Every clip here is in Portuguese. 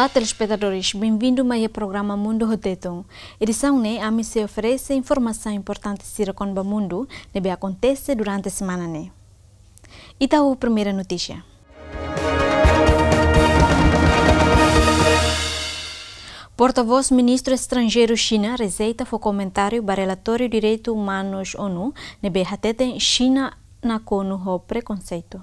Olá, telespectadores, bem-vindo ao programa Mundo Roteton. Edição né, a mim se oferece informação importante sobre o mundo que acontece durante a semana né. E tá a primeira notícia. Porta-voz ministro estrangeiro China rejeita o comentário do relatório de direitos humanos ONU nebe hateten China na ONU o preconceito.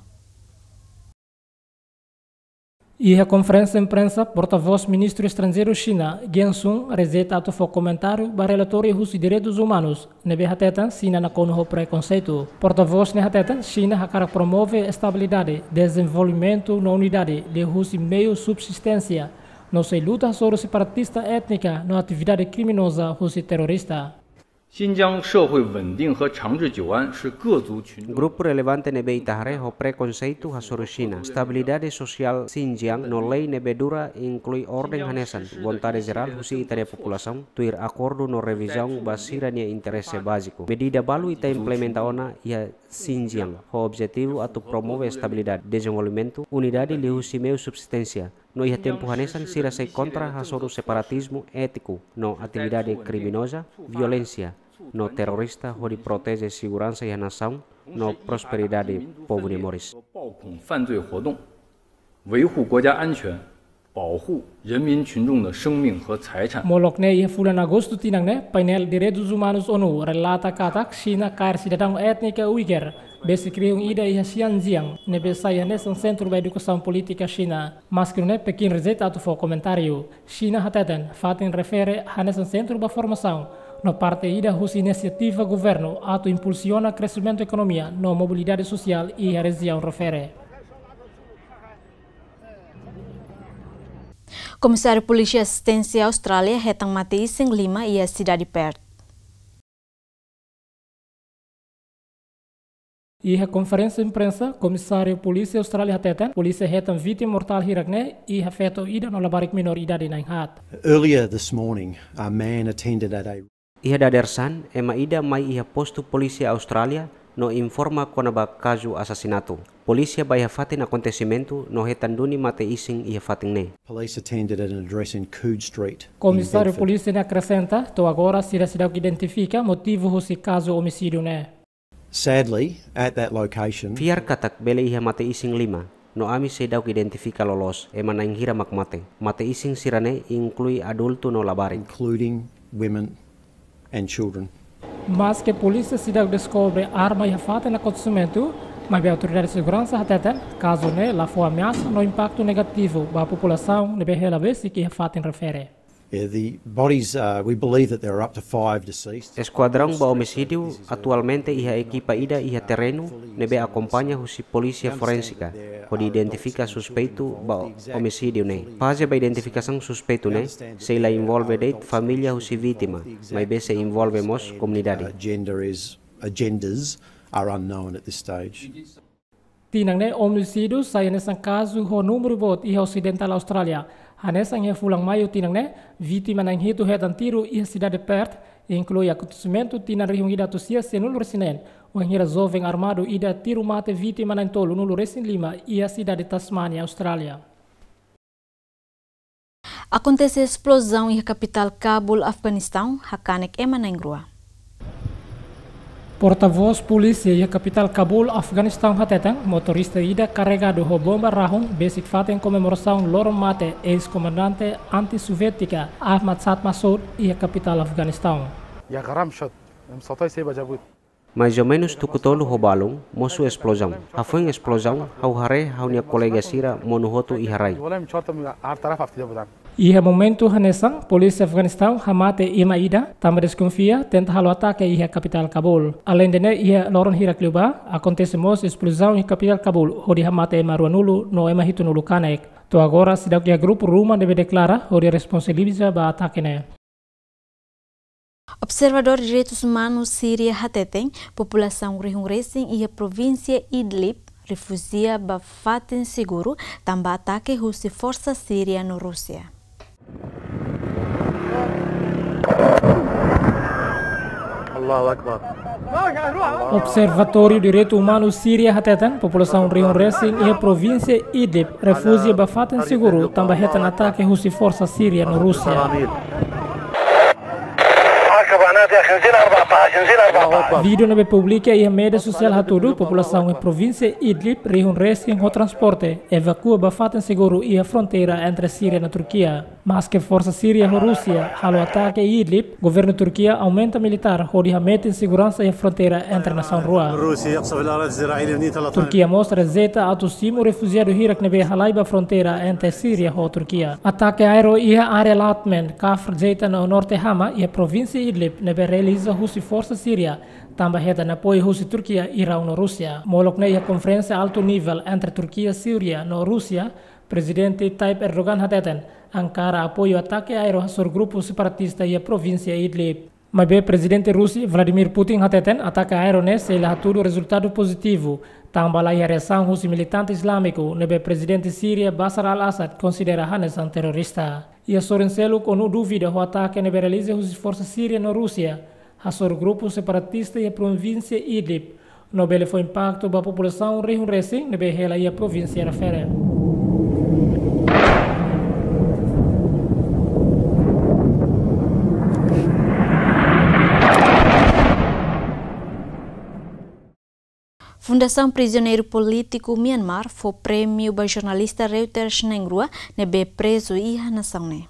E a conferência de imprensa, porta-voz ministro estrangeiro China, Geng Shuang, rejeita o comentário do relatório dos direitos humanos nebe hateten China na ONU o preconceito. Porta-voz ne hateten China hakara promove estabilidade, desenvolvimento na unidade de os meios subsistência. Não se luta sobre separatista étnica, na atividade criminosa ou terrorista. Grupo relevante nebe itahare ho preconceito sobre China. Estabilidade social Xinjiang no lei nebe dura inclui ordem hanesan, vontade geral husi itaria população, tuir acordo no revisão basira nia interesse básico. Medida balu ita implementaona ia Xinjiang, ho objetivo atu promove estabilidade, desenvolvimento, unidade li husi meu subsistência. No ia tempo hanesan sira sei contra hasoro separatismo ético, no atividade criminosa, violência, no terrorista hori protege segurança e a nação, no prosperidade povo de Moris. Molokne ia fulan Agosto tinangne painel direitos humanos ONU relata katak China kair cidadão étnica Uyghur besi kriung ida ia Xinjiang nebe saya nesan centro da educação política China. Mas que Pequim rejeita atu fo comentário. China hateten fatin refere a nesan centro da formação. No parte ida hus iniciativa governo atu impulsiona crescimento economia no mobilidade social e a região refere. Comissário Polícia Assistência Austrália, Hetang Mateis, em Lima e a cidade de Perth. E a conferência de imprensa, Comissário Polícia Austrália Hateten, Polícia Hetang vítima mortal hiragne e a feto ida no labarik minor idade na Inhat. Earlier this morning, a man attended at a... Iha dadersan, ema ida mai iha posto Polícia Austrália no informa konaba caso assassinato. Polícia vai fatin acontecimento no hetanduni mate ising ia fatin ne. Police attended at an address in Coode Street. Comissário Polícia ne acrescenta, to agora se cidade identifica motivo desse caso homicídio ne. Sadly, at that location, Fiar katak bele iha mate ising lima. No ami se daw identifica lolos, ema na inghira makmate. Mate ising sirane inclui adulto no labarik, including women and children. Mas que a polícia cidade descobre arma e fato no acontecimento, mas a autoridade de segurança hateten caso ne lá for ameaça no impacto negativo para a população nebe hela vez que a fato refere. The bodies, we believe that there are up to 5 deceased. Esquadrão ba homicídio atualmente iha equipa ida iha terreno nebe acompanha husi polícia forensica, onde identifica suspeito ba homicídio ne. Fase ba identificação suspeito ne, se ela envolve date família husi vítima, mas be se envolve mos comunidade. Agendas are unknown at this stage. Tinang ne homicídio sai nesse caso o número voto e ocidental Austrália. Hanesang ia fulang maio tinang ne vítima nang hitu hetan tiro ia cidade de Perth inclui acontecimento tinang rihung ida tusia senul resinen o hira jovem armado ida tiro mate vítima nang tolu nulu resin lima ia cidade de Tasmania, Austrália. Acontece explosão em capital Cabul, Afeganistão, hakanek ema nang rua. Porta-voz polícia e a capital Cabul, Afeganistão hateten, motorista ida carregado com bomba rahum, basic fatem comemoração loro mate ex-comandante anti-soviética Ahmad Saad Massoud e a capital Afeganistão. Mais ou menos tukutolo ho balong, mosu explosão. Hafeng explosão, hau hare hau nia kolega sira monuhotu iharai. E a momento hanesang, polícia Afeganistão hamate ima ida, tama desconfia, tenta halo ataque e a capital Kabul. Além de ne, ia loron hirak liuba, acontece mos explosão em capital Kabul, onde hamate ema ruanulu, no ema hitu nulu kanek. To agora, sidak ia grupo Ruma deve declarar, onde responsabiliza ba ataque ne. Observador de Direitos Humanos Síria hateten, população rihung racing e a província Idlib, refugia ba fatin seguro, tamba ataque russa força síria no Rússia. Observatório Direito Humano Síria hatetan população Rion Resin e a província Idlib refúgia bafatan seguro também hetan ataque russo força síria na Rússia. Vídeo na publica e a mídia social hatudu população em província Idlib Rion Resin o transporte evacua bafatan seguro e a fronteira entre Síria e Turquia. Mas que força síria e Rússia halo ataque Idlib, governo Turquia aumenta militar onde mete em segurança a fronteira entre nação rua. Turquia mostra zeta autossimo refugiado Irak nebe halaiba fronteira entre Síria e Turquia. Ataque aéreo e a área Latmen, Kafr zeta no norte Hama e a província Idlib nebe realiza Rússia força síria. Também heta na apoio Rússia Turquia e Irão na Rússia. Molok na a conferência alto nível entre Turquia e Síria na Rússia, presidente Tayyip Erdogan hatetan Ankara apoio ataque aéreo sobre grupo separatista e a província Idlib. Mas bem, presidente russo Vladimir Putin hatetan ataque aéreo nesse ele tudo resultado positivo. Também a reação russo militante islâmico nebe presidente Síria Bashar al-Assad considera Hanesan terrorista. E a Sorenselo com dúvida o ataque nebe realiza Rússia força síria na Rússia. A sobre grupo separatista e a província Idlib. Nobel foi impacto da população Rion Resin nebe ela e a província refere. Fundação Prisioneiro Político Myanmar foi prêmio para jornalista Reuters Nengrua nebe preso e a nação ne.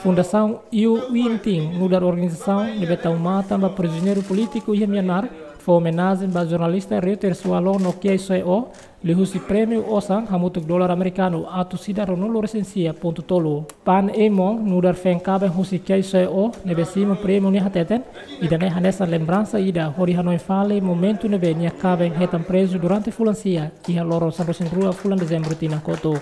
Fundação Iu Winting, nudar organização nebe taumata para prisioneiro político e Myanmar foi homenagem para jornalista Reuters Walon no KSO lhe husi prêmio osang hamutuk dolar americano atu sidaro nulo resensia ponto tolo. Pan Emong nudar fengkabe husi KSO nebe simo prêmio ni hateten ida ne hanesa lembrança ida hori hanoi fale momento nebe ni kabe hetam preso durante fulansia e loro sanrosin rua fulan dezembro tina koto.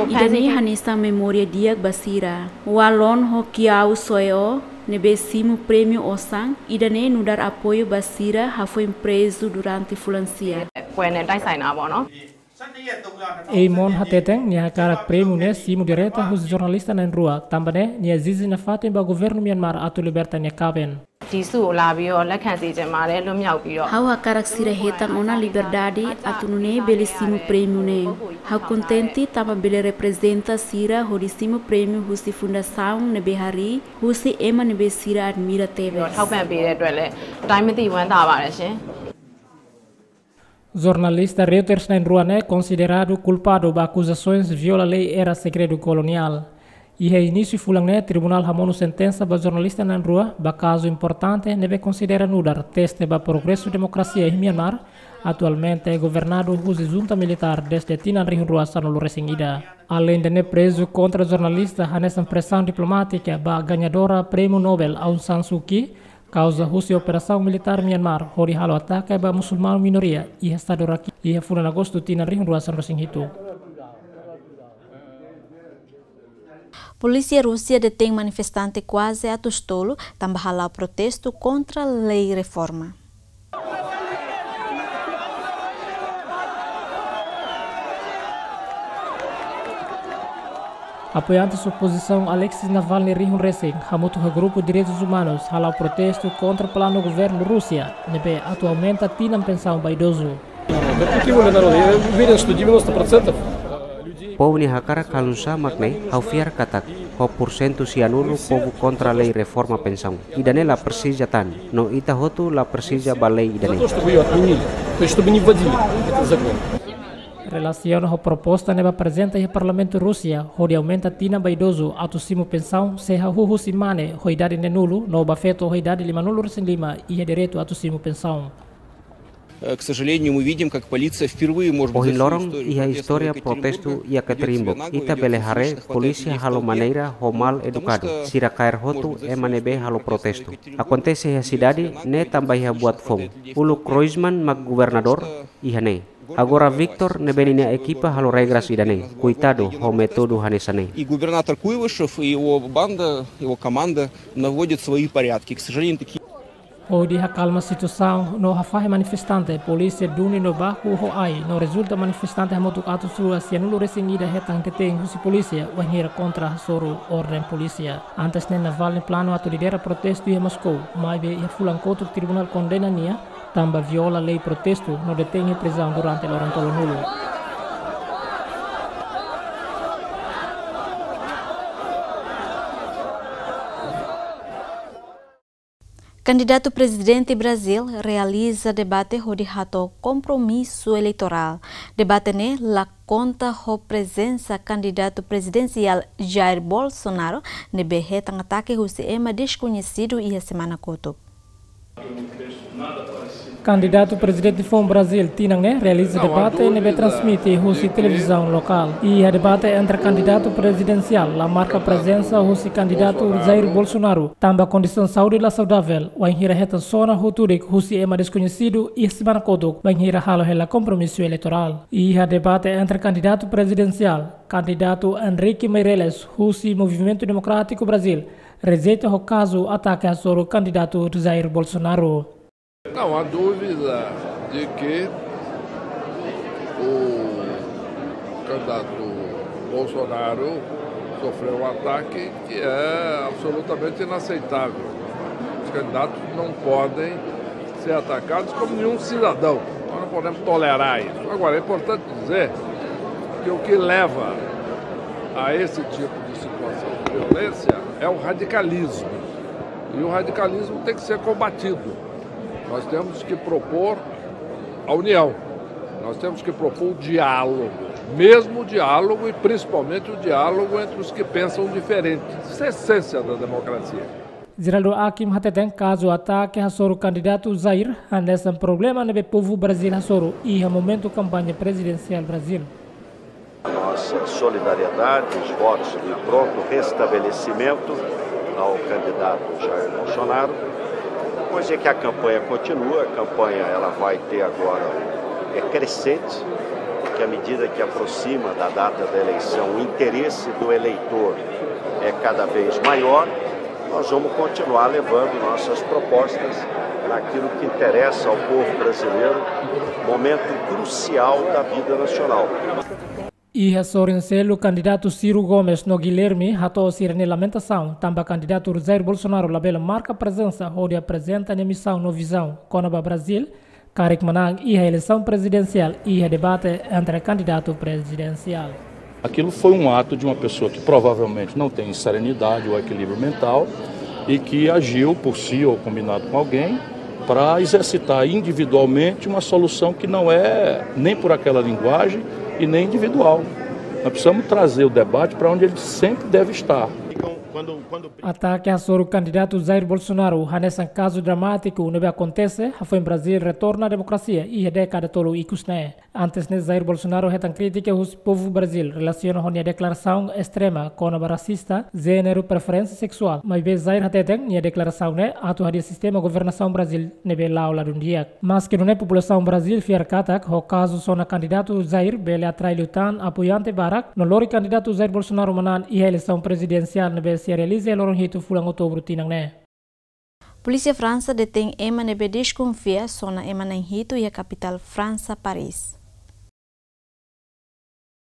Idani hanesa memoria diak basira walon hokiau soeo nebe simo prêmio osang idane nudar apoio basira foi preso durante fulansia. Eimon hateteng nia karak prêmio ne simo direta hus jornalista na rua tambane nia zizi na fatem ba governo Myanmar atu liberta nia kaben. Hawa karak sira hetan ona liberdade atunune belissimo prêmio ne. Hau contente tama bele representa sira hodissimo prêmio husi fundação nebe hari husi ema nebe sira admira teve. Jornalista Reuters na rua é considerado culpado de acusações de viola lei era segredo colonial. E é início fulang né tribunal hamonu sentença para jornalista na rua ba caso importante nebe considera nudar teste ba progresso democracia em Myanmar atualmente é governado por junta militar desde Tinan Rion Rua sanolo resingida. Além de preso contra jornalista hanesan pressão diplomática ba ganhadora prêmio Nobel Aung San Suu Kyi causa Rússia operação militar Myanmar hori halo ataque ba musulman minoria e estado raki e fulan agosto Tinan Rion Rua sanolo resingito. Polícia Rússia detém manifestante quase a tostolo, também halau protesto contra a lei reforma. Apoiantes da oposição Alexei Navalny Rion Resin, hamutu o grupo Direitos Humanos, halau protesto contra o plano do governo Rússia, nebe atualmente tinam pensão baidoso. Povo ni hakara kalusa maknai haufiar katak ho porcento sianulu povo contra lei reforma pensão. Idane la persijatan no ita hotu la persija balei idane. Relaciona a proposta neba apresenta ao Parlamento Rússia, onde aumenta tina baidoso atussimo pensão se a huhu simane ho idade nenulo no bafeto ho idade lima nulo resenlima e direito atussimo pensão. К сожалению, мы видим, как полиция впервые может быть lorong ia história protesto ia keterimbok. Ita belehare polícia halo maneira ho mal educado. Sira cair hotu emanebe halo protesto. Acontece a cidade ne também a buat fom. Ulu Kreuzmann mag governador ihane. Agora Victor ne benine equipa halo regras idane. Cuitado ho metodo hanesane. И губернатор Куйвышев и его банда, его команда наводят свои порядки. К сожалению, такие Hodi calma situação no hafai manifestante, polícia duni no baku ho ai, no resulta manifestante hamotuk atus rua si anulu resingida hetang keteng husi polícia, wanhira contra soro ordem polícia. Antes ne navalne plano atu lidera protesto ia Moscou, mai be ia fulang kotuk tribunal condena nia, tamba viola lei protesto no detém prisão durante o orantolo nulo. Candidato presidente Brasil realiza debate hodi hato compromisso eleitoral. Debate ne la conta ho presença candidato presidencial Jair Bolsonaro nebe hetang ataque husi ema desconhecido ia semana koto. Candidato presidente FOM Brasil Tinang ne realiza debate nebe transmite husi televisão local. E a debate entre candidato presidencial la marca presença husi candidato Jair Bolsonaro. Tamba condição saúde la saudável. Wanhira heta zona huturik husi ema desconhecido e semana kodok. Wanhira halo hela compromisso eleitoral. E a debate entre candidato presidencial candidato Henrique Meirelles husi Movimento Democrático Brasil. Rejeita o caso ataque a soro candidato Jair Bolsonaro. Não há dúvida de que o candidato Bolsonaro sofreu um ataque que é absolutamente inaceitável. Os candidatos não podem ser atacados como nenhum cidadão. Nós não podemos tolerar isso. Agora, é importante dizer que o que leva a esse tipo de situação de violência é o radicalismo. E o radicalismo tem que ser combatido. Nós temos que propor a união, nós temos que propor o diálogo, mesmo o diálogo e principalmente o diálogo entre os que pensam diferente. Isso é a essência da democracia. Geraldo Hakim hateten caso ataque a soro candidato Jair, nesse problema no povo Brasil a soro e a momento campanha presidencial Brasil. Nossa solidariedade, os votos de pronto restabelecimento ao candidato Jair Bolsonaro. Pois é que a campanha continua, a campanha ela vai ter agora crescente, que à medida que aproxima da data da eleição, o interesse do eleitor é cada vez maior. Nós vamos continuar levando nossas propostas naquilo que interessa ao povo brasileiro, momento crucial da vida nacional. E a Sorincelo, candidato Ciro Gomes no Guilherme, ratou sirene lamentação. Também candidato Jair Bolsonaro labela marca presença, onde apresenta a missão no visão. Conaba Brasil, Karik Manang e a eleição presidencial e a debate entre candidato presidencial. Aquilo foi um ato de uma pessoa que provavelmente não tem serenidade ou equilíbrio mental e que agiu por si ou combinado com alguém para exercitar individualmente uma solução que não é nem por aquela linguagem e nem individual. Nós precisamos trazer o debate para onde ele sempre deve estar. Ataque a soro candidato Jair Bolsonaro, nesse caso dramático, não acontece, foi em Brasil retorna à democracia e a década tolo ikusne. Antes de Jair Bolsonaro retan crítica ao povo Brasil relaciona com a declaração extrema com a racista, gênero, preferência sexual. Mas bem Jair hateten a declaração né, atu hadia sistema governação Brasil nebe lao lá um dia. Mas que não é população Brasil fiar katak, o caso sona candidato Jair bele atrai lutan apoiante barak, no lori candidato Jair Bolsonaro manan e a eleição presidencial nebe se realiza lorong hitu fulang outubro tinang ne. Polícia França detém ema nebe desconfia sona ema na Hito e a capital França, Paris.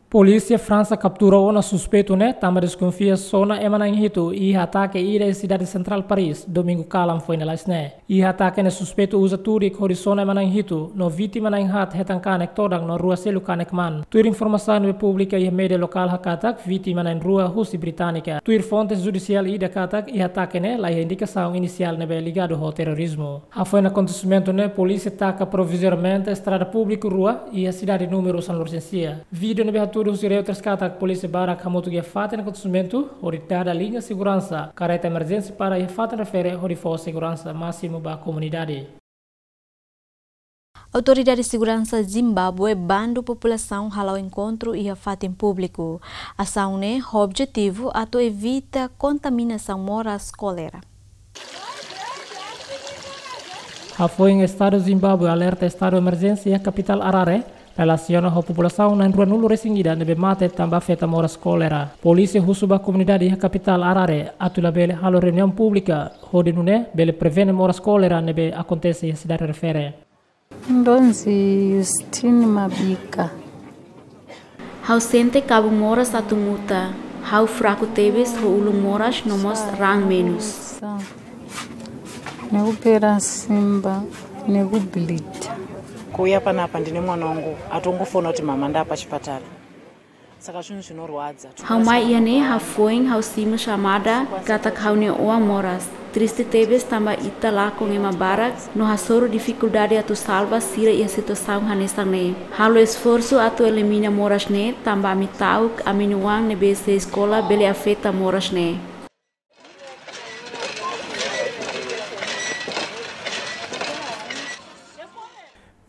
Polícia França capturou um suspeito, né? Também desconfia zona Emananhito e ataque ida à cidade central Paris. Domingo calam foi nelas, né? E ataque ne suspeito usa turik horizona Emananhito. No vítima na inhat hetankanek todang no rua selu kanek man. Tuir informação no pública e media local hakatak vítima na rua Rússia Britânica. Tuir fontes judicial ida katak e ataque ne lá indicação inicial nebe ligado ao terrorismo. A foi no acontecimento, né? Polícia ataca provisoriamente a estrada pública rua e a cidade número São Lourenço. Vídeo nebe tudo se rescata a polícia barak hamutu que fata no acontecimento, orientada a linha segurança, careta emergência para a fata refere a segurança máximo para a comunidade. Autoridade de Segurança Zimbábue bando população ao encontro e a fata em público. A ação é o objetivo a evita contaminação moras cólera. A foi em estado Zimbábue alerta estado de emergência a capital Harare. Relaciona a população na rua nulo resingida nebe mate também afeta moras cólera. Polícia husuba comunidade da capital Harare atula bele halo reunião pública hode nune bele prevene moras cólera nebe acontece a cidade refere. Ndonzi Justine Mabika. Hau sente cabo moras atu muta. Hau fraco teves ho ulung moras nomos rang menos. Negu pera simba, negu blita. Kuya panapa ndine mwana wangu atongofona kuti mama ndapa chipatara. Saka zvinhu zvinorwadza. Hau mai iane hau foing hau simu chamada kata kaune oa moras. Triste teves tamba ita lá com ema barak no hasoro dificuldade atu salva sira e a situação hanesang ne. Halo esforço atu elimina moras ne tamba amitauk aminuang ne bese escola bele afeta moras ne.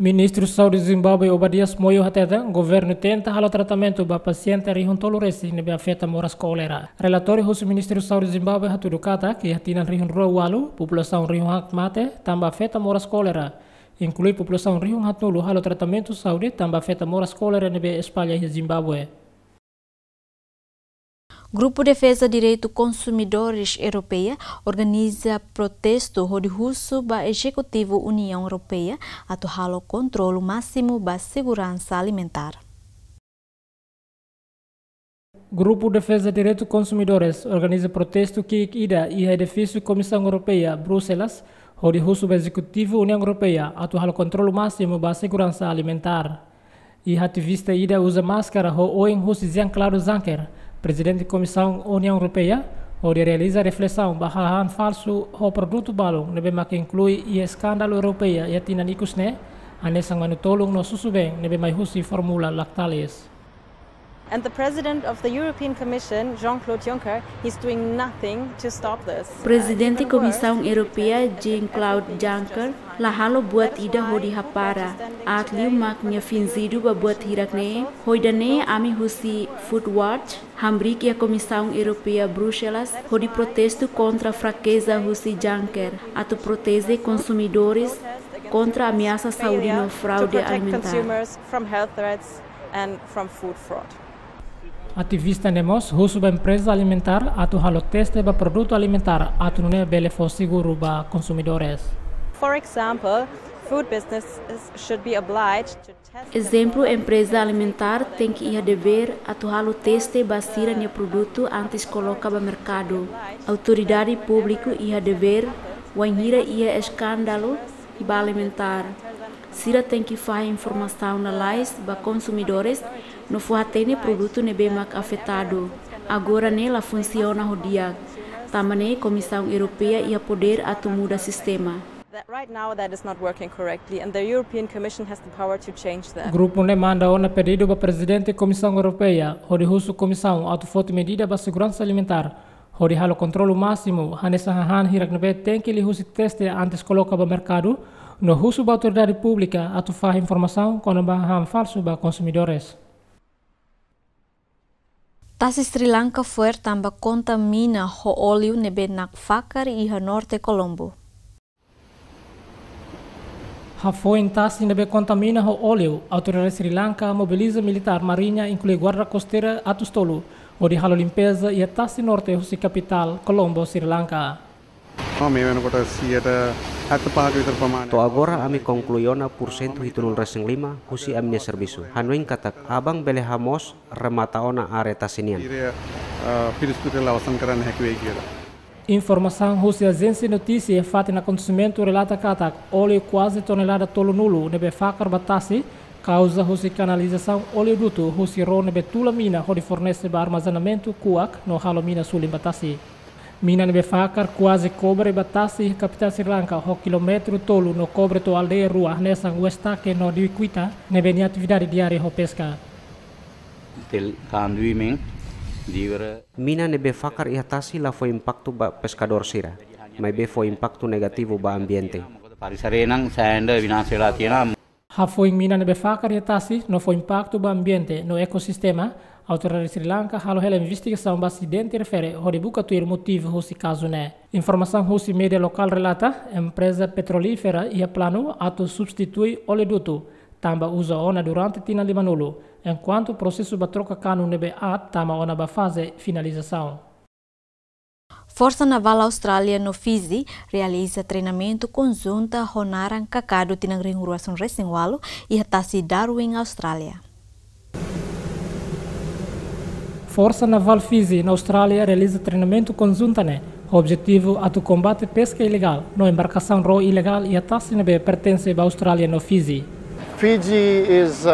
Ministro de Saúde de Zimbábue, Obadias Moyo Hateta, governo tenta halo tratamento para paciente rihun toluresi nebe afeta moras cólera. Relatório do Ministro de Saúde de Zimbábue hatudu kata que hatina rihun walu, população rihun hak mate, tamba afeta moras cólera. Inclui população rihun hatulu halo tratamento saúde, tamba afeta moras cólera nebe espalha em Zimbábue. Grupo Defesa Direito Consumidores Europeia organiza protesto onde russo ba Executivo União Europeia atu halo controle máximo ba segurança alimentar. Grupo Defesa Direito Consumidores organiza protesto que ida e edifício Comissão Europeia Bruxelas onde russo ba Executivo União Europeia atu halo controle máximo ba segurança alimentar. E ativista ida usa máscara ho oin russo Jean Claude Juncker, Presidente da Comissão União Europeia, onde realiza reflexão barra falso o produto balão, nebe que inclui o escândalo europeu e a tina nikusne, a nesang manutolong no susubeng nebe mai husi formula lactales. And the President of the European Commission, Jean-Claude Juncker, is doing nothing to stop this. Presidente da Comissão Europeia, Jean-Claude Juncker, lahalo buat ida hodi hapara. Atliu maknya finzidu ba buat hirakne, hoidane ami husi Foodwatch, hambrik a Comissão Europeia Bruxelas, hodi protesto contra a fraqueza husi Juncker, atu protege consumidores contra a ameaça saúde no fraude alimentar. Consumers from health threats and from food fraud. Ativista nemos husu ba empresa alimentar atu halo teste ba produto alimentar atu nune bele fo seguro ba consumidores. For example, food businesses should be obliged to test. Exemplo, empresa alimentar tem que ir dever atu halo teste ba sira nia produto antes coloca ba mercado. Autoridade público ia dever wanhira ia escândalo ba alimentar. Sira tem que fazer informação na lais ba consumidores no fuatene produto nebe mak afetado. Agora nela funciona o dia. Tamane Comissão Europeia ia poder atu muda sistema. Right now that is not working correctly and the European Commission has the power to change that. Grupo ne manda ona pedido ba Presidente da Comissão Europeia, onde husu Comissão atu foto medida ba segurança alimentar, onde halo controle máximo, hanesa hahan hirak nebe tem que li husi teste antes coloca ba mercado, no husu ba autoridade pública atu faz informação quando ba ham falso ba consumidores. Tasi Sri Lanka foi tamba contamina ho óleo nebe nak fakar e ha norte Colombo. Ha foi em Tasi nebe contamina ho óleo. Autoridade Sri Lanka mobiliza militar marinha inclui guarda costeira atustolo, onde halo limpeza e a Tasi norte husi capital Colombo, Sri Lanka. To agora ami concluiona % hitunul reseng 5 husi amine servisu. Hanuing katak abang bele hamos remataona are tasinian. Informação husi agência notícia fati na acontecimento relata katak óleo quase tonelada tolo nulo nebe fakar batasi causa husi canalização oleoduto husi ro nebe tula mina hodi fornece ba armazenamento kuak no halo mina sulim batasi. Mina nebe fakar quase cobre batasi capital Sri Lanka ho kilometro tolo no cobre to aldeia rua nesang westake no diquita nebe ni atividade diária ho pesca. Mina nebe fakar ihatasi la foi impacto ba pescador sira, mai be foi impacto negativo ba ambiente. Ha foi mina nebe fakar ihatasi no foi impacto ba ambiente no ecosistema. Autoridade Sri Lanka halo hela investigação ba acidente refere onde buka tuir motivo husi caso né. Informação husi mídia local relata empresa petrolífera ia plano atu substitui oleoduto tamba usa ona durante tina limanulu, enquanto o processo ba troca cano nebe at tama ona ba fase finalização. Força Naval Austrália no Fiji realiza treinamento conjunto Honaran Kakado tinang ringuração Resingwalo e Hatasi Darwin, Austrália. Força Naval Fiji na Austrália realiza treinamento conjunto o objetivo é o combate à pesca ilegal, na embarcação ro ilegal e a taxa nebe pertence à Austrália no Fiji. Fiji is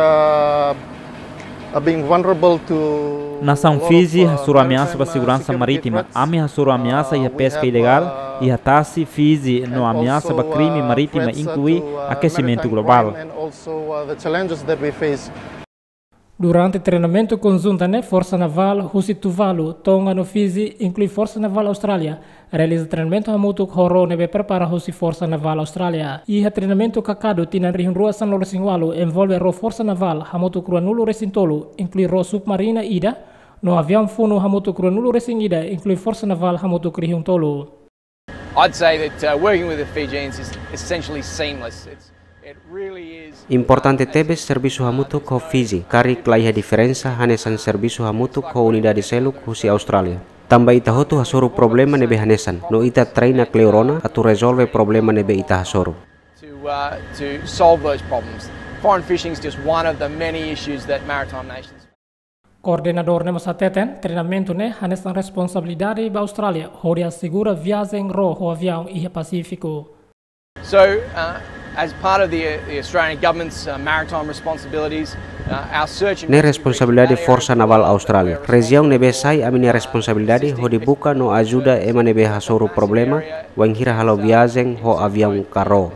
being vulnerable to Nação Fiji hasuru ameaça para a segurança marítima, ame hasuru ameaça e a pesca ilegal e a taxa Fiji no ameaça para crime marítima inclui aquecimento global. Durante o treinamento conjunto, Força Naval Husi Tuvalu, Tonga no Fiji, inclui Força Naval Austrália, realiza treinamento hamutuk horo nebe prepara Husi Força Naval Austrália. E o treinamento kakado tinan rihin rua San Lorensingualo envolve ro Força Naval hamutuk rua nulo resintolo, inclui ro submarina ida, no avião funo hamutuk rua nulo resing ida, inclui Força Naval hamutuk rihin tolo. I'd say that working with the Fijians is essentially seamless. Importante tebes serviço hamutuk ko Fiji, kari klaiha diferença hanesan serviço hamutuk ko unidade seluk husi Austrália. Tambah ita hotu hasuru problema nebe hanesan, no ita treina kleurona atu resolve problema nebe ita hasuru. To solve those problems. Foreign fishing is just one of the many issues that maritime nations. Coordenador nemos ateten, treinamento hanesan responsabilidade ba Austrália, hori assegura viagem ro ho avião e Pacífico. So, as part of the Australian government's maritime responsibilities, our search... Ne responsabilidade Força Naval Austrália. Região nebe sai a minha responsabilidade ho dibuka no ajuda ema nebe hasoro problema wanghira halo viagem ho avião carro.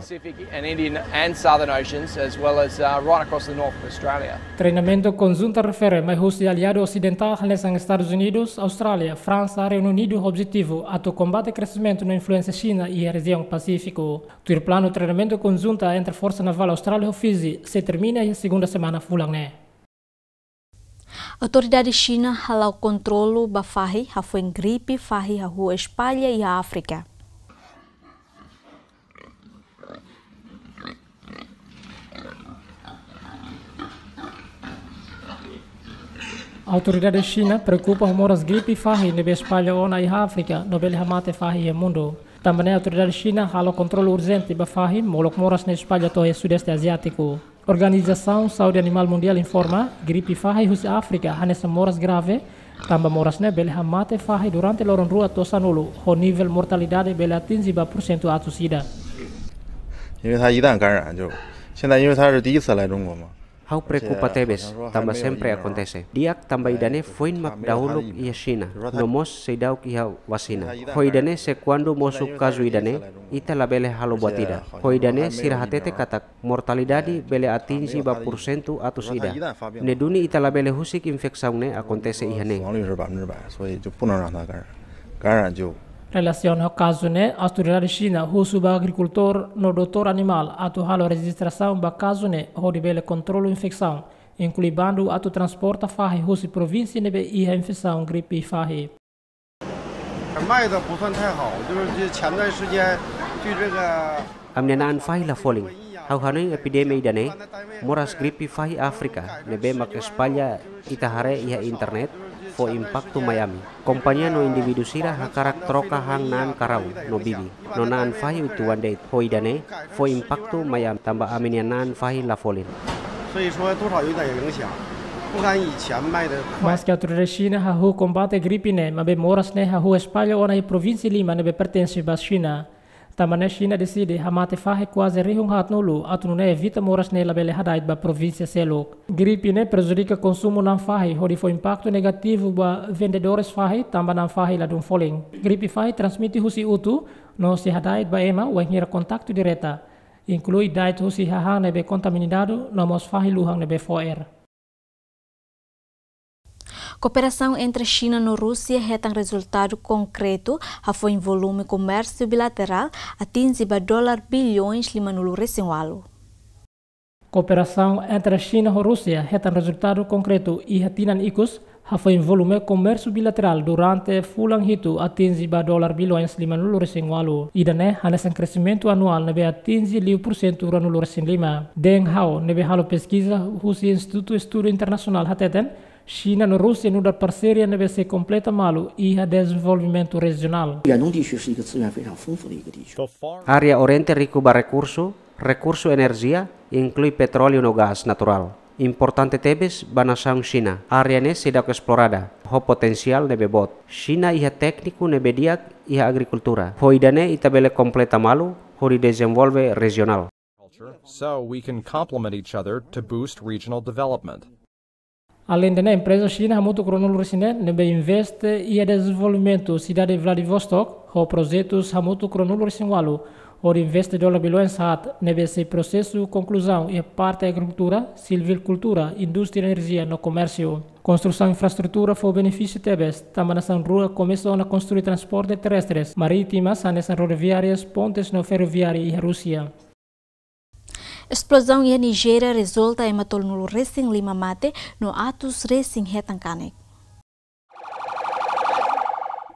And Indian and Southern Oceans, as well as right across the north of Australia. Treinamento conjunto refere mai husi aliado ocidental nesang Estados Unidos, Austrália, França, Reino Unido objetivo ato combate crescimento na influência China e a região Pacífico. O plano treinamento conjunto entre Força Naval Austrália e Fiji se termina na segunda semana fulang ne. Autoridade China halau controlo ba fahi hafuen gripe fahi hahu Espanha e a África. A autoridade China preocupa moras gripe fahi nebe Espanha ona e África, nobel hamate fahi e mundo. Também a autoridade China halau controle urgente ba fahi molok moras na Espanha to e Sudeste Asiático. Organização Saúde Animal Mundial informa gripe fahi hus África hanesa moras grave, tambah moras ne bele hamate fahi durante loron rua to sanulu, ho nível mortalidade bele atinge ba % atu sida. 因为它一旦感染就，现在因为它是第一次来中国嘛。 Hau preocupa tebes, tambah sempre acontece. Diak tambah idane foin map dahulu ia China, nomos seidauk ia wasina. Ho idane se quando mosuk kazu idane, ita la bele halo buatida. Ho idane sirahatete katak, mortalidade bele atingi ba % atu sida. Neduni ita la bele husik infeksaune acontece ihane. 亡率是100%，所以就不能让它感染，感染就。 Relaciona ao caso ne, a autoridade China husu ba agricultor no doutor animal atu halo registração ba caso ne hori bele controlo infecção, inclui bando atu transporta fahi husi província nebe iha infecção gripe fahi. 卖的不算太好，就是前段时间据这个 Amnenaan fahi la foling. Hau hanoi epidemia idane, moras gripe fahi Afrika, nebe mak Espanya itahare iha internet, fo impacto Miami. Kompanya no individu sira hakarak troka hang nan karau no bibi. No nan fahi itu one day ho idane, fo impacto Miami tambah aminia nan fahi la folin. 所以说多少有点影响，不然以前卖的快。 Mas que a autoridade China hahu combate gripe ne, mabe moras ne hahu Espalha ona e província Lima nebe pertence ba China. Tamane China decide hamate fahe quase rihung hat nulu atu ne evita moras ne labele hadait ba província Seluk. Gripe ne prejudica consumo nan fahe, hori foi impacto negativo ba vendedores fahe tamba nan fahe la dun foling. Gripe fahe transmite husi utu no se hadait ba ema wenghira contacto direta. Inclui dait husi haha nebe contaminado no mos fahe luhang nebe foer. Cooperação entre China e Rússia retang resultado concreto, foi em volume comércio bilateral atinge $5 bilhões limanulu resinwalo. Cooperação entre China e Rússia retang resultado concreto e hatinan ikus Foi em volume comércio bilateral durante fulang itu atinge $5 bilhões 5 ida né hanesan crescimento anual nebe atinge 5% ranulo resin 5 deng hau nebe halo pesquisa husi Instituto Estudo Internacional hateten China no Rússia no dar parceria nebe se completa malu e a desenvolvimento regional. Área Oriente rico ba recurso energia inclui petróleo no gás natural. Importante tebes ba nação China. Área ne sidak explorada. Ho potensial nebe bot. China iha técnico nebe diak iha agricultura. Ho idane itabele completa malu ho di desenvolve regional. So we can complement each other to boost regional development. Além da empresa China muito cronologisine nebe investe e desenvolvimento cidade Vladivostok ho projetos muito cronologisinwalu o investe $1 bilhões nebe esse processo conclusão e parte agricultura, silvicultura, indústria e energia no comércio. Construção infraestrutura foi benefício tebes. Também nessa rua começou a construir transporte terrestres, marítimas, nessas rodoviárias, pontes no ferroviário e a Rússia. Explosão em Nigéria resulta em matou no Racing Lima Mate no Atos Racing Retancanek.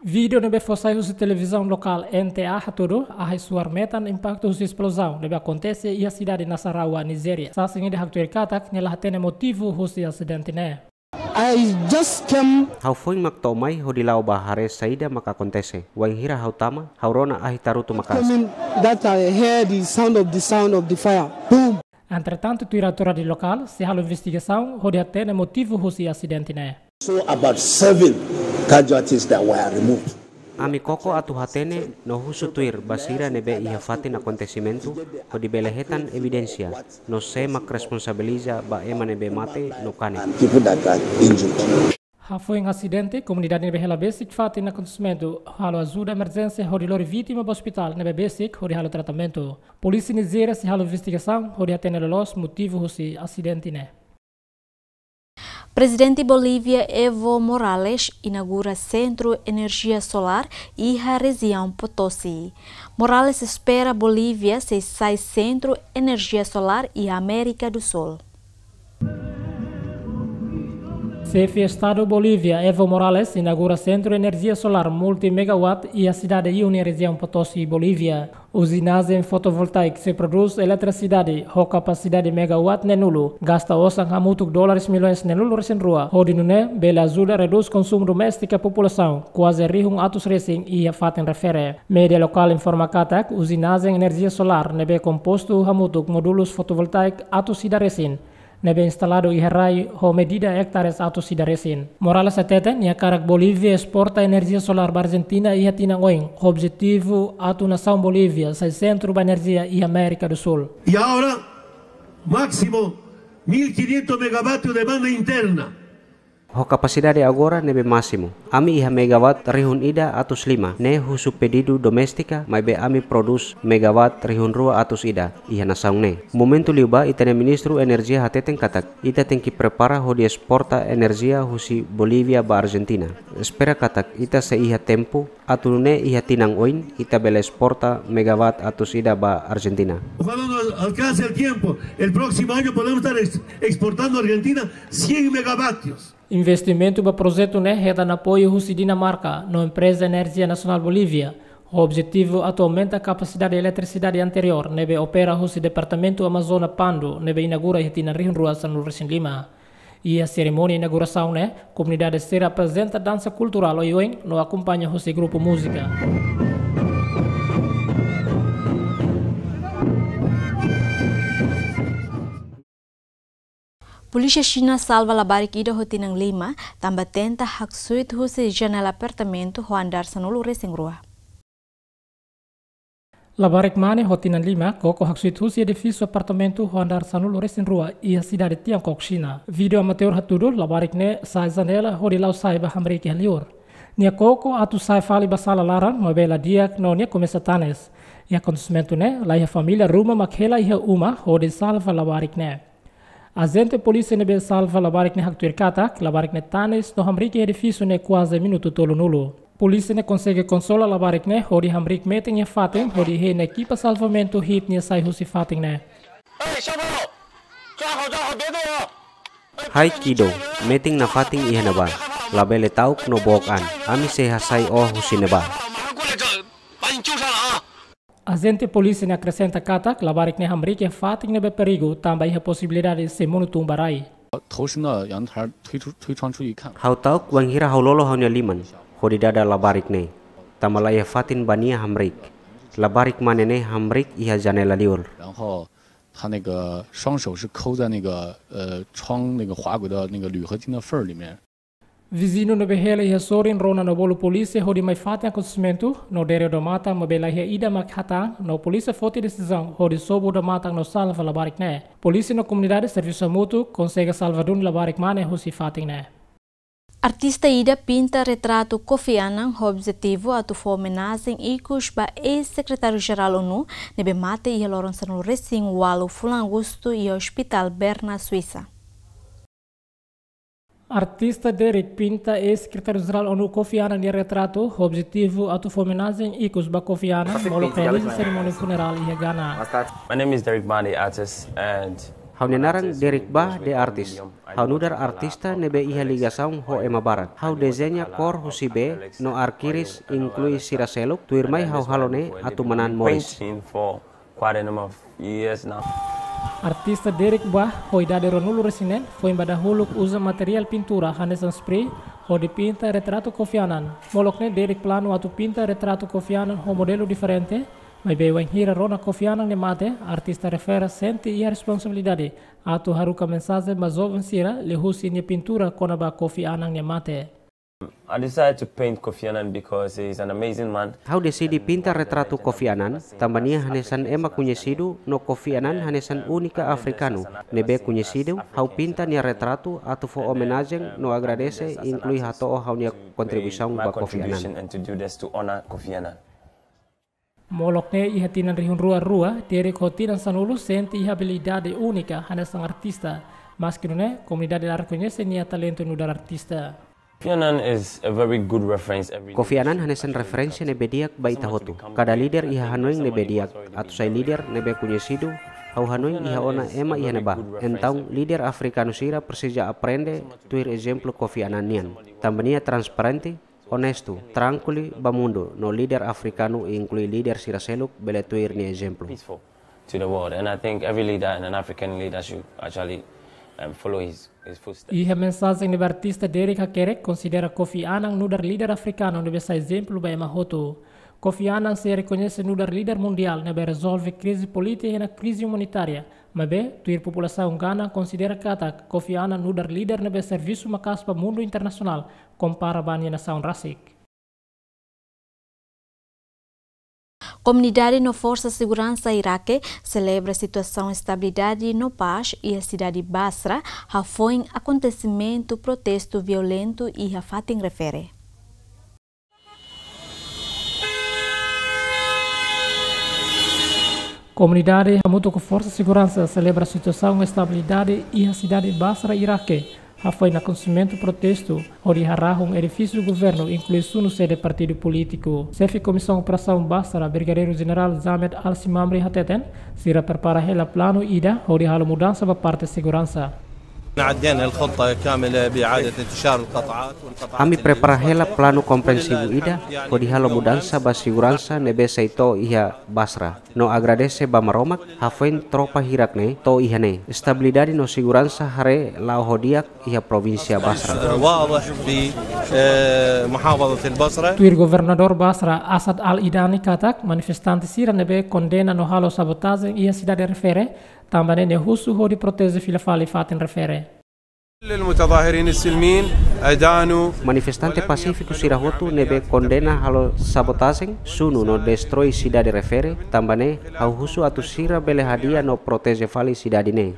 Vídeo nebe fossai usi televisão local NTA haturo ahai suar metan impacto usi explosão nebe acontece e a cidade Nasarawa, Nigéria. Sasing de haktuir katak nela hatene motivo usi acidente ne. I just came. Hau foi maktomai hodilau bahare saida maka acontece. Wain hira hau tama haurona ahi tarutu makas. That I heard the sound of the fire. Boom. Entretanto, tuiratura de local se halo investigação hodi hatene motivo usi acidente ne. So about 7 casualties that were removed. Ami koko atu hatene no husu tuir basira nebe iha fatin acontecimento o di belehetan evidencia no se mak responsabiliza ba ema nebe mate no kane. People that are injured. Foi um acidente, comunidade nebe hela basic fatin acontecimento halo ajuda emergência hodi lori vítima do hospital nebe basic hodi halo tratamento. Polícia Nigéria se halo investigação hodi hatene los motivo husi acidente ne. Presidente Bolívia Evo Morales inaugura Centro Energia Solar e a região Potosí. Morales espera Bolívia se sai Centro Energia Solar e América do Sul. Chefe Estado Bolívia Evo Morales inaugura Centro Energia Solar multi-megawatt e a cidade une região Potosí, Bolívia. Usinagem fotovoltaica se produz eletricidade, com capacidade megawatt nenulo, gasta osang hamutuk $1 milhões nenulo recém rua. Hodinune, bela ajuda reduz consumo doméstico da população, quase rihung atus racing e a faten refere. Media local informa katak, usinagem energia solar nebe composto hamutuk módulos fotovoltaic atus sida recém. Nebe instalado e herrai ho medida hectares atus sida recém. Morales ateten ia karak Bolívia exporta energia solar para Argentina e hatina oing. Objetivo atu nação Bolívia sai centro da energia e América do Sul. E agora máximo 1500 megavatios de banda interna. Ho capacidade agora nebe máximo. Ami iha megawatt rihun ida atus 5. Ne husu pedido domestika mai be ami produz megawatt rihun rua atus ida. Iha nasaung ne. Momento liuba itane ministro energia hateten katak. Ita tenki prepara ho di exporta energia husi Bolívia ba Argentina. Espera katak ita se iha tempo atune iha tinang oin ita bela exporta megawatt atus ida ba Argentina. Ojalá nos alcance el tiempo. El próximo año podemos estar exportando a Argentina 100 megavatios. Investimento para projeto ne reda na apoio Rússia Dinamarca no empresa Energia Nacional Bolívia. O objetivo atualmente a capacidade de eletricidade anterior nebe opera Rússia Departamento Amazônia Pando nebe inaugura e tina Rio Rua San Lucas Lima. E a cerimônia de inauguração ne comunidade será apresenta dança cultural oioen no acompanha Rússia grupo música. Polícia China salva labarik ida hotinang Lima, tambah tenta hak suit husi janela apartamento ho andar sanulu resing rua. Labarik mane hotinang Lima, koko hak suit husi edifício apartamento ho andar sanulu resing rua e a cidade Tiangkok, China. Video amateur hatudo labarik ne sai janela ho di lau sai ba hamriki halior. Nia koko atu sai fali basala larang no bela diak no nia começa tanes. E acontecimento ne, lá a família ruma makhela iha uma ho di salva labarik ne. Agente polícia nebe salva labarik ne haktuir katak, labarik ne tanes no hamrik edifício ne quase minuto tolo nulo. Polícia ne consegue consola labarik ne, hori hamrik meting e fating, hori he ne equipa salvamento hit ne sai husi fating ne. Hai kido, meting na fating iha na ba. labele tauk no bokan. Ami sehasai husineba. Agente polícia ne acrescenta katak labarik ne hamrik e fating ne be perigo também a possibilidade de se monutumbarai. Hau tauk wanghira haulolo haunya liman. Hodidada labarik ne. Tamalaya fatin bania hamrik. Labarik manene hamrik iha janela liur. 他那个双手是扣在那个窗那个滑轨的那个铝合金的缝儿里面。 Vizinho no behela ia sorin rona no bolo polícia hodi mai fatin acontecimento no dere do mata mabela ia ida makhata no polícia foti decisão hodi sobo do mata no salva labarik ne. Polícia no comunidade serviço mútuo consegue salvadun labarik mane husi fatin ne. Artista Ida pinta retrato Kofi Annan, objetivo atu homenagem icos ba ex-secretário-geral ONU, nebe mate e loronça no recém Walo Fulan Augusto e Hospital Berna, Suíça. Artista Derek pinta ex-secretário-geral ONU Kofi Annan e retrato, objetivo atu homenagem icos ba Kofi Annan, molo realiza cerimônia funeral e Ghana. My name is Derek Ba, the artist, and Hau nenarang Derek Ba de artis. Hau nudar artista nebe iha ligasaung ho ema barat. Hau desenha kor husibe no arkiris inclui siraseluk tuirmai hau halone atu manan Morris. for quite a number of years now. Artista Derek Ba hoi dade ronulu resinen foi embada huluk usa material pintura hanesan spray ho de pinta retrato Kofi Annan. Molokne Derek plano atu pinta retrato Kofi Annan ho modelo diferente. Mas bem, hira rona Kofi Annan ne mate, artista refere sente e a responsabilidade. Atu haruka mensagem mas ovencira le husi ne pintura kona ba Kofi Annan ne mate. I decided to paint Kofi Annan because he's an amazing man. Hau decidi pinta retrato Kofi Annan, tambania hanesan ema conhecido no Kofi Annan hanesan única africano. Nebe conhecido, hau pinta nia retrato atu fo homenagem no agradece inclui hato hau nia contribuição ba Kofi Annan. And to do this to honor Kofi Annan. Molokne iha tinan rihun rua-rua, Derek hotinan sanulu sente iha habilidade única hanesan artista. Mas que não comunidade la reconhece nia talento no dar artista. Kofi Annan is a very good reference. Kofi Annan hanesan referensi nebe diak baita hotu. Kada leader iha hanueng nebe diak, atu sai leader nebe conhecido, hau hanueng iha ona ema iha neba. Então leader africano sira precisa aprende tuir exemplo Kofi Annan nian. Tambania transparente, honesto, tranquilo, bamundo, no líder africano inclui líder siraseluk bele tuir ni exemplo. To the world, and I think every leader and an African leader should actually follow his footsteps. E a mensagem do artista Derek Hakerek considera Kofi Annan no dar líder africano deve ser exemplo para Mahoto. Kofi Annan se reconhece no dar líder mundial nebe resolve crise política e na crise humanitária. Mas bem, tuir população Ghana considera que Kofi Annan no dar líder nebe serviço macas para mundo internacional compara banha nação rasik. Comunidade no Força Segurança Iraque celebra a situação de estabilidade no paz e a cidade de Basra foi um acontecimento protesto violento e a fatin refere. Comunidade Hamuto com Força Segurança celebra a situação de estabilidade e a cidade de Basra, Iraque. Foi no acontecimento protesto, onde um edifício do governo, inclui no sede partido político. Chefe Comissão Operação Basra, Brigadeiro General Zamed Al-Simamri Hateten, se prepara o plano IDA, onde há mudança para parte de segurança. Kami prepara plano komprehensif ida kodi halo mudança ba segurança nebe saito iha Basra. No agradece ba maromak hafen tropa hirakne to ihane. Estabilidade no segurança hare lao hodiak iha província Basra. Tuir governador Basra Asad Al-Idani katak manifestante sira nebe condena no halo sabotagem iha cidade refere também ne husu hodi protege filafali fatin refere. Manifestante pacífico sirahotu nebe condena halo sabotagem sunu no destrói cidade refere também au husu atu sira bele hadia no protege fali cidade ne.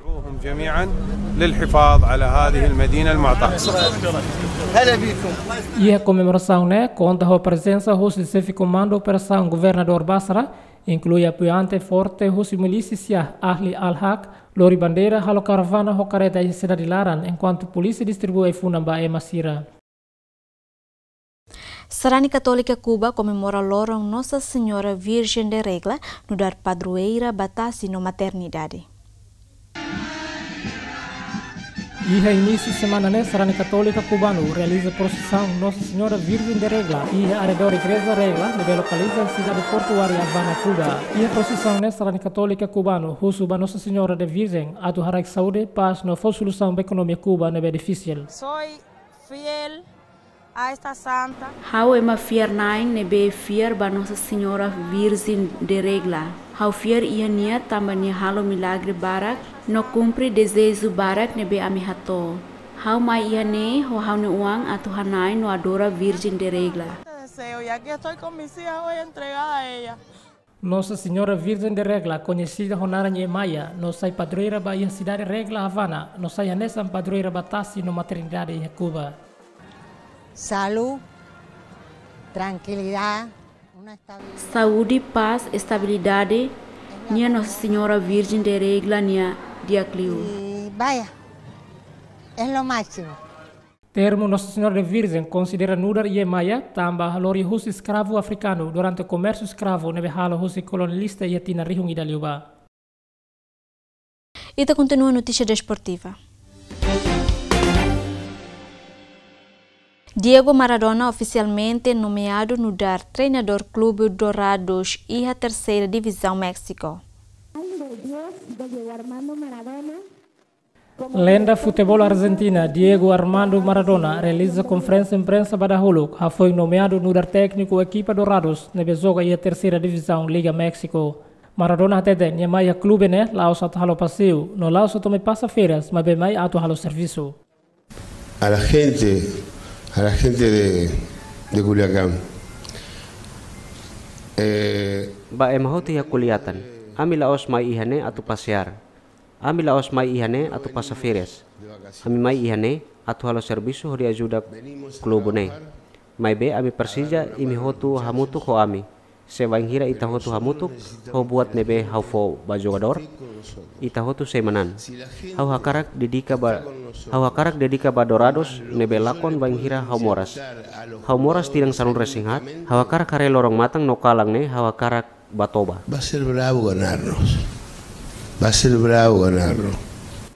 E a comemoração né conta a presença do chefe comando operação governador Basra inclui apoiante forte husi milícia Ahli Al-Haq, lori bandeira halo caravana ho careta e cidade Laran enquanto polícia distribui funamba e Masira. Sarani Católica Cuba comemora lorong Nossa Senhora Virgem de Regla no dar padroeira batasi no maternidade. Iha início de semana né, Sarana Católica Cubano realiza procissão Nossa Senhora Virgem de Regla. Iha arredor Igreja Regla, que localiza a cidade portuária Havana, Cuba. Iha procissão né, Sarana Católica Cubano, Husuba Nossa Senhora de Virgem, atu harak saúde, paz, não foi solução para a economia Cuba, não é difícil. Soy fiel a esta santa. How ema fier naing nebe fier ba Nossa Senhora Virgem de Regla. How fier ia nia tambah nia halo milagre barak, no cumpre desejo barak nebe amihato. How mai ia ne ho how ne uang atu hanai no adora Virgem de Regla. Deseo y aquí estoy con mis hijas hoy entregada a ella. Nossa Senhora Virgem de Regla, conhecida honara em Maia, nos sai padroeira ba ia cidade Regla Havana, nos sai anessa padroeira batasi no maternidade em Cuba. Salud, tranquilidad. Saúde, paz, estabilidade, nia Nossa Senhora Virgem de Regla, nia diacliu. Vaya, es lo máximo. Termo Nossa Senhora Virgem considera nudar e Maia, tamba halori husi escravo africano durante o comércio escravo neve halo husi colonialista e tina rihung idaliuba. E continua a notícia desportiva. Diego Maradona oficialmente nomeado no dar treinador Clube Dorados e a terceira divisão México. Lenda futebol argentina Diego Armando Maradona realiza conferência de imprensa pada Huluk. Foi nomeado no dar técnico equipa Dorados na joga e a terceira divisão Liga México. Maradona atende nia mai clube né lá os halo passeio no lá os tome passa-feiras mas bem mai atu halo serviço. A la gente de Culiacán. Ba emahoti kuliatan. Ami laos mai ihane atu pasear. Ami laos mai ihane atu pasafires. Ami mai ihane atu halo serviço hori ajuda klubo ne. Mai be ami Persija imi hotu hamutu ho ami. Se banghira ita hotu hamutu ho buat nebe hau fo ba jogador. Ita hotu semanan. Hau hakarak dedika ba Dorados nebe lakon banghira hau moras. Hau moras tidang sanun resinghat. Hau hakarak kare lorong matang no kalang ne hau hakarak batoba. Va a ser bravo ganarnos. Va a ser bravo ganarnos.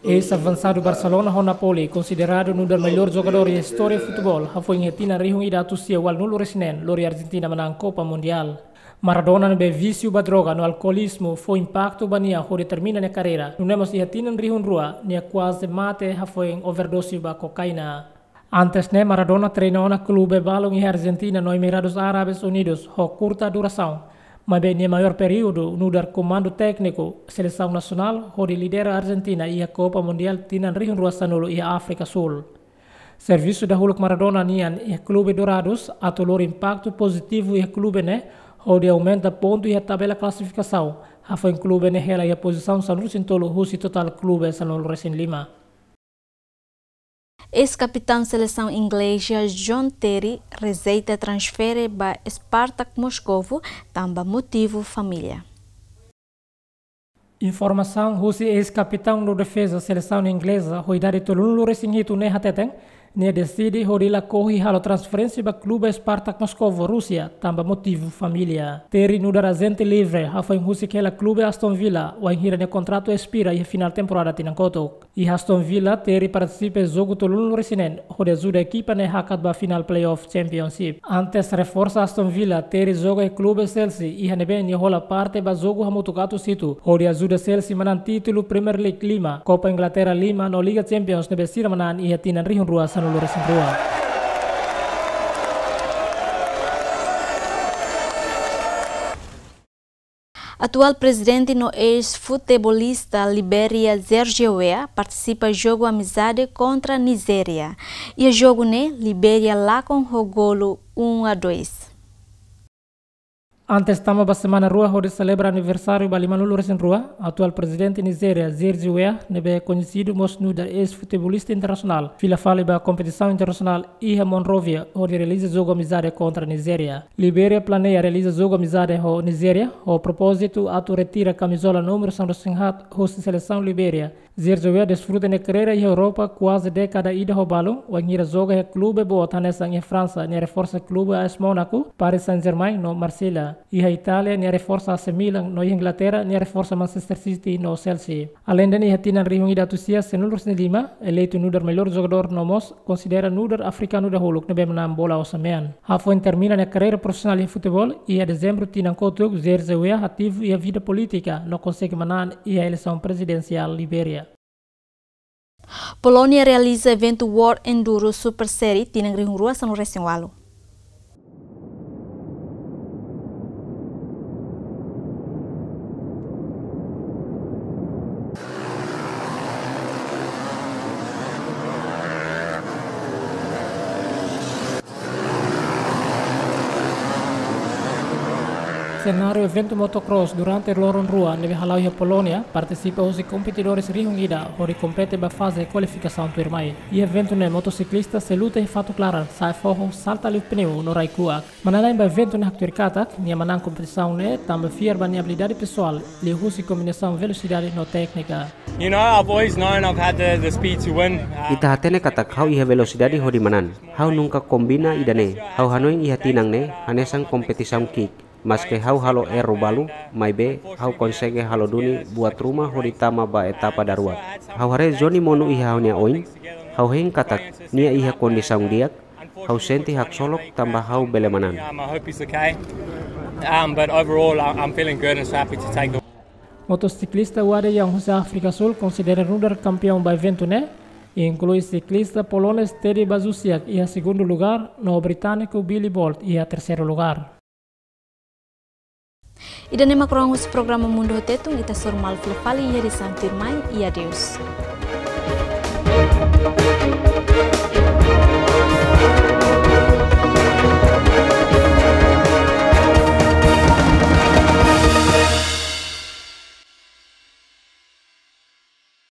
Ex-avançado Barcelona ou Napoli, considerado um dos melhores jogadores da história do futebol, foi em Argentina rihung ida tusia wal nulo resinen, lori Argentina menang Copa Mundial. Maradona nebe vício ba droga no alcoolismo foi impacto bania ho determina na carreira. Não nemos Argentina rihung rua, nia quase mate foi em overdose ba cocaína. Antes ne Maradona treinou na clube balão em Argentina no Emirados Árabes Unidos, ho curta duração. Mas bem, no maior período, no dar comando técnico, seleção nacional, onde lidera a Argentina e a Copa Mundial tinan rihun rua sanulo e a África Sul. Serviço da Hulk Maradona nian e a Clube Dorados atolor impacto positivo e a clube né, onde aumenta ponto e a tabela classificação. A foi em clube né ela e a posição sanulo sintolo husi total clube sanulo recém Lima. Ex-capitão seleção inglesa John Terry receita transfere para Spartak Moscovo, também motivo família. Informação husi ex-capitão do defesa seleção inglesa hoidari tolunlu resinghito ne hateteng ne decide hodila corri halo transferência para clube Spartak Moscovo, Rússia, também motivo família. Terry no dar agente livre, foi em husi que clube Aston Villa, o enhira ne contrato expira e final temporada tinang kotok. E Aston Villa Terry participa jogo tolunlu resinen, hode ajuda equipa ne hakat ba final playoff championship. Antes reforça Aston Villa, Terry joga e clube Chelsea e hanebe ne rola parte ba jogo hamutukato situ, hode ajuda Chelsea manan título Premier League Lima, Copa Inglaterra Lima no Liga Champions nebe sira manan e tinan rihun rua sanulo resin rua. Atual presidente no ex-futebolista Libéria Sergio Weah participa do jogo amizade contra a Nigéria. E o jogo né, Libéria lá com o golo 1-2. Antes tama ba semana rua onde celebra aniversário balimanulu recém rua, atual presidente Nigéria Sergio Weah nebe conhecido mosnu da ex-futebolista internacional. Fila fale ba competição internacional Iha Monrovia onde realiza jogo amizade contra a Nigéria. Libéria planeia realiza jogo amizade ho Nigéria, o propósito atu retira camisola número 105 host seleção Libéria. Zerzowea desfruta na carreira em Europa quase década ida ao balão, o Angira joga em clube botanes em França, na reforça clube AS Monaco, Paris Saint-Germain no Marselha, e a Itália na reforça AC Milan no Inglaterra, na reforça Manchester City no Chelsea. Além de tinan reunida tusia senulur senilima, eleito nuder melhor jogador no MOS, considera nuder africano da holuk na bemnam bola o samean. Hafon termina na carreira profissional em futebol e a dezembro tinan kotuk Zerzowea ativo e a vida política, no consegue manan e a eleição presidencial Libéria. Polônia realiza evento World Enduro Super Series tinang rihung ruas no Racing Walu. Cenário evento motocross durante Loron Rua neve halau a Polônia participa os competidores rihung ida hori compete ba fase qualificação turmai. E evento ne motociclista se luta e fato clara sai forro salta ali pneu no Raikuak. Manalai ba evento ne haktur katak nia manang competição ne tamba fier ba nia habilidade pessoal li husi combinação velocidade no técnica. You know, I've always known I've had the speed to win. Ita hatene katak hau iha velocidade hodi manan. Hau nunca combina idane. Hau hanoi iha tinang ne hanesang competição kick. Mas que hau halo balu, mai be hau consegue halo duni buat rumah hori tama ba etapa daruat. Hau hare Johnny monu iha haunya oin, hau heng katak nia iha kondisang diak, hau senti hak solok tambah hau belemanan. I hope he's okay. But overall, I'm feeling good and so happy to take the. Motociclista wade yang Jose África Sul considera nuder campeão ba evento ne, inclui ciclista polonês Teddy Bazusiak iha segundo lugar, no britânico Billy Bolt iha terceiro lugar. Ida nema kurang us programa Mundo Hotetung ita surmal fali ia disantir mai ia Deus.